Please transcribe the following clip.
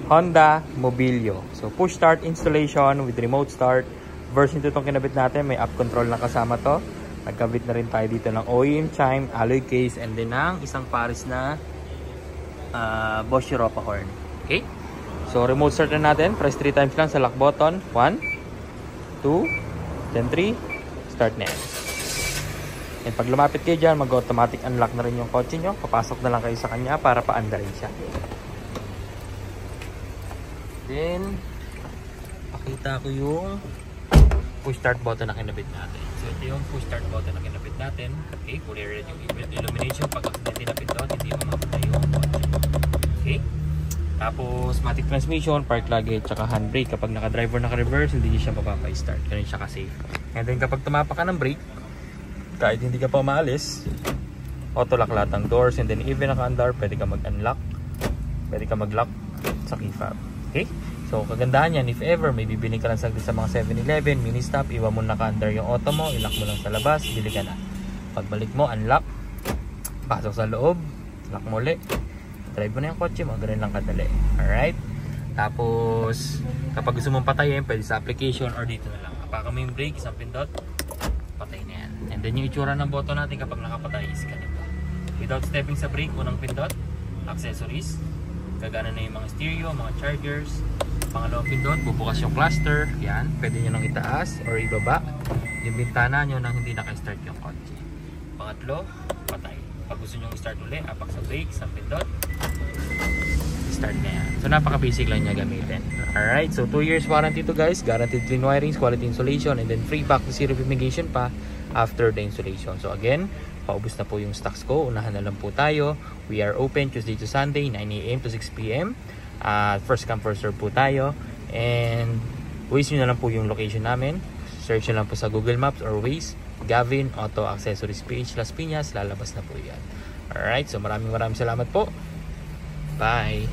Honda Mobilio. So push start installation with remote start. Version 2 itong kinabit natin. May app control na kasama to. Nagkabit na rin tayo dito ng OEM chime, alloy case, and then ng isang pares na Bosch Europa horn. Okay? So remote start na natin. Press 3 times lang sa lock button. 1, 2, then 3. Start na yan. And pag lumapit kayo dyan, mag-automatic unlock na rin yung kotse nyo. Papasok na lang kayo sa kanya para paandarin siya. Then, pakita ko yung push start button na kinabit natin. So ito yung push start button na kinabit natin. Okay, fully red yung illumination. Pag accidentally napindot, hindi mamamatay yung kotse. Okay. Tapos, matic transmission, park luggage, tsaka handbrake. Kapag naka-drive or naka-reverse, hindi nyo siya mapapa-start. Ganun siya ka-safe. And then, kapag tumapa ka ng brake, kahit hindi ka pa maalis, auto-lock lahat ng doors. And then, even naka-andar, pwede ka mag-unlock. Pwede ka mag-lock sa key fob. Okay? So, kagandahan yan, if ever, may bibili ka lang saglit sa mga 7-Eleven, mini-stop, iwan mo naka-under yung auto mo, ilock mo lang sa labas, bili ka na. Pagbalik mo, unlock, pasok sa loob, lock mo ulit. Drive mo na yung kotse mo, ganun lang kadali. Alright? Tapos, kapag gusto mong patayin, pwede sa application or dito na lang. Kapag mo yung brake, isang pindot, patay na yan. And then yung itsura ng button natin kapag nakapatay is ganito. Without stepping sa brake, unang pindot, accessories, gagana na yung mga stereo, mga chargers. Pangalawang pindot, bubukas yung cluster. Yan, pwede nyo nang itaas or ibaba yung bintana nyo nang hindi naka-start yung kotse. Pangatlo, patay. Pag gusto nyo i-start ulit, apak sa brake, isang pindot, start na yan. So napaka-basic lang niya gamitin. Alright, so 2 years warranty to guys. Guaranteed clean wirings, quality insulation, and then free back to zero fumigation pa after the installation. So again, paubos na po yung stocks ko. Unahan na lang po tayo. We are open Tuesday to Sunday, 9 AM to 6 PM. First come, first serve po tayo. And Waze nyo na lang po yung location namin. Search nyo lang po sa Google Maps or Waze. Gavin Auto Accessories PH Las Piñas. Lalabas na po yan. Alright, so maraming salamat po. Bye!